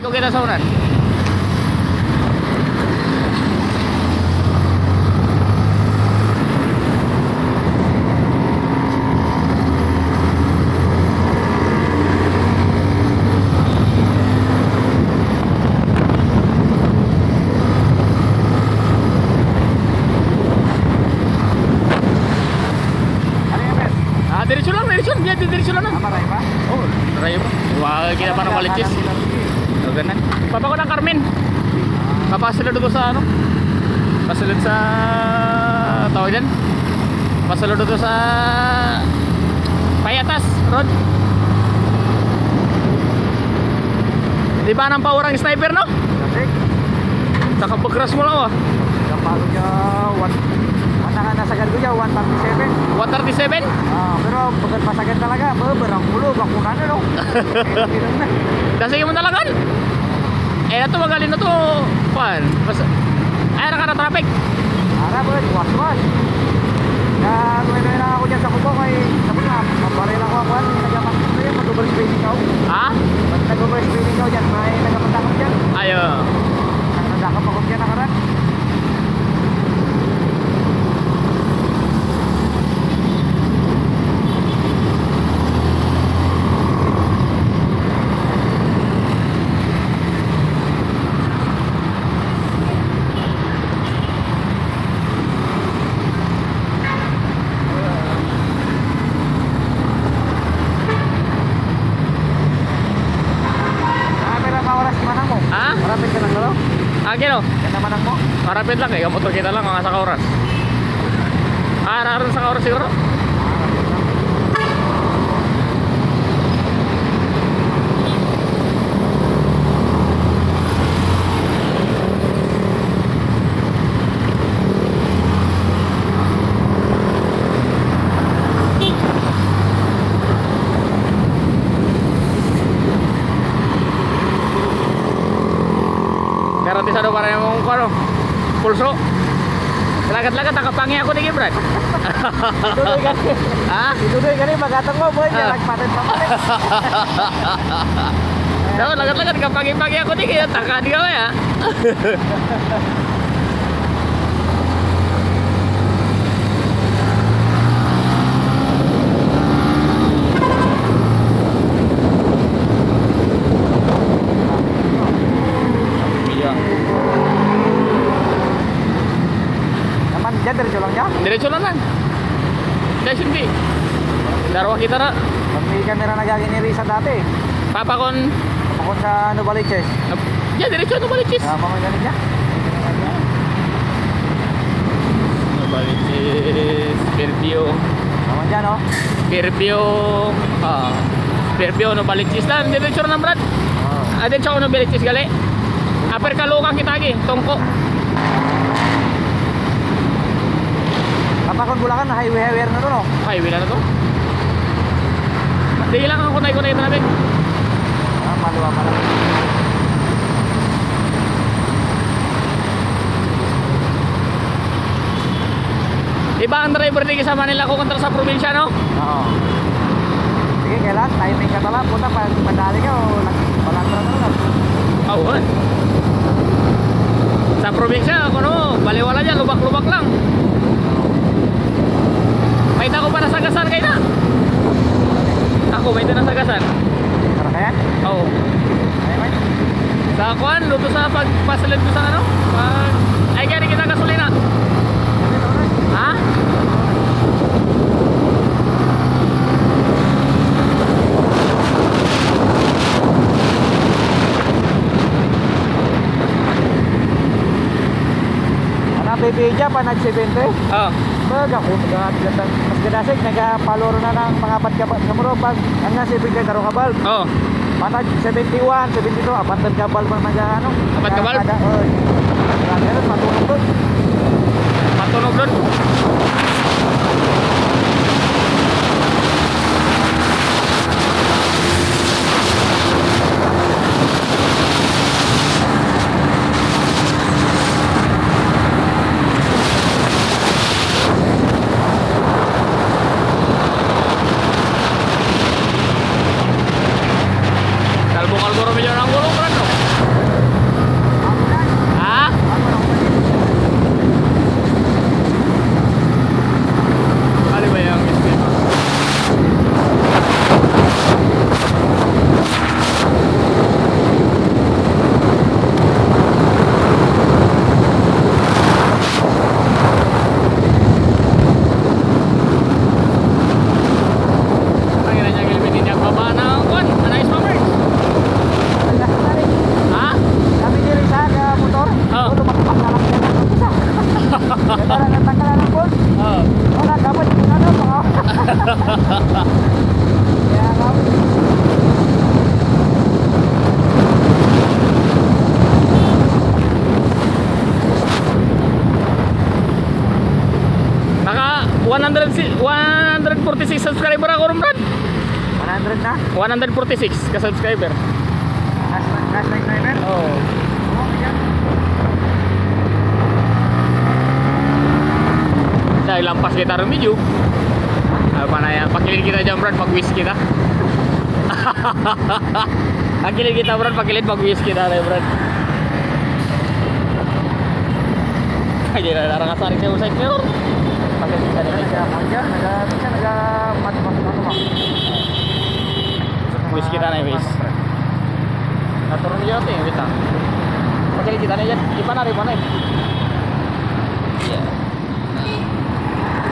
ko kita sa unan. Diretso lang, diretso lang. Maray ba? Oh, maray ba? Wag kita pa ng malichis. So, ganun. Papa ko ng Carmen. Papasulod ko sa ano? Pasulod sa tawag dyan. Pasulod ko sa Payatas Road. Di ba nang paurang sniper, no? Kasi Saka pag-crash mo lang, oh. kapalo niya nasagad ko niya 137. 137? Pero pagkat pasagad talaga, berang mulo bakunan na no. Dasig mo talagan. Eh, ito magalin na to. Pan. Ay, naka na traffic. Ara ba, was. Ya, tuloy na ako diyan sa kubo kay sabi na, mabalay lang ako nagapak ko yan, mag-over speeding ka. Ha? Pag nag-over speeding ka diyan, may nagapatakap diyan. Ayo. Nagdakap ako diyan nakaran. Ha? Marapit ka lang lalo? Akin, oh. Yan naman ang mo? Marapit lang eh. Kamotor kita lang ang sa kauras. Naroon sa kauras siguro. Garantisado para yung ano, pulso. Lagat-lagat nakapangi ako ni Gibran. Ituloy ka rin. Ha? Ituloy ka rin, magatang mo, boy. Nagpatin pa pala. Dapat lagat-lagat nakapangi-pangi ako ni Gibran. Taka di kami, ha? Naman dyan, diretso lang dyan. Diretso lang lang. Kaya hindi. Darwa kita na. Pag may camera nagaginiri sa dati. Papakon. Kapakon sa Novaliches. Yeah, diretso na balichis. Mga ganun dyan. Balichis. Sperbio. Naman dyan, oh. Sperbio. Sperbio no balichis lang. Diretso na Brad. Oh. Adin siya ko no balichis gali. Aper kalukang kita lagi. Tongko. Kapakon Bulacan, highway na to, no? Highway na to. Di lang ang kunay-kunay ito namin. Maluwa pala. Iba ang driver din sa Manila ko kontra sa probinsya, no? Oo. Sige, kailan? Timing ka talaga. Punta, pag madali ka o palantra na lang. Oo. Sa probinsya, ako no, baliwala dyan, lubak-lubak lang. May ako pa nasagasan kayo na. Ako, may ito nasagasan. Para kaya? Oo. Ay, may. Sa kuan, luto sa pagpasalid ko sa ano? Ay, kaya rin kita gasolina. Ha? Ano, baby dyan pa nag-70? Oo. Pag ako, mas gadasig, nagapaloro na ng mga patkabat. Kamuro, pag hanggang 70 karo kabal. Oo. Patag 71, 72, apatan kabal pa ano? Apat kabal? Oo. Meron, matulog doon. Matunog doon. Kalbo-kalbo rin yun ang gulong, Brando. subscriber ako ron, Brad. 100 na? 146 ka-subscriber. Last 99? Oo. Oo, yan. Dahil lampas kita rin medyo. Ano pa na yan? Pakilid kita dyan, Brad, mag-wish kita. Pakilid kita, Brad, pakilid mag-wish kita rin, Brad. Ay, narangasarin kayo sa inyo. Pakilid kita rin. Wish kita na, wish. Naturun niyo natin, wait lang. Pakilid kita na yan. Ipa na rin,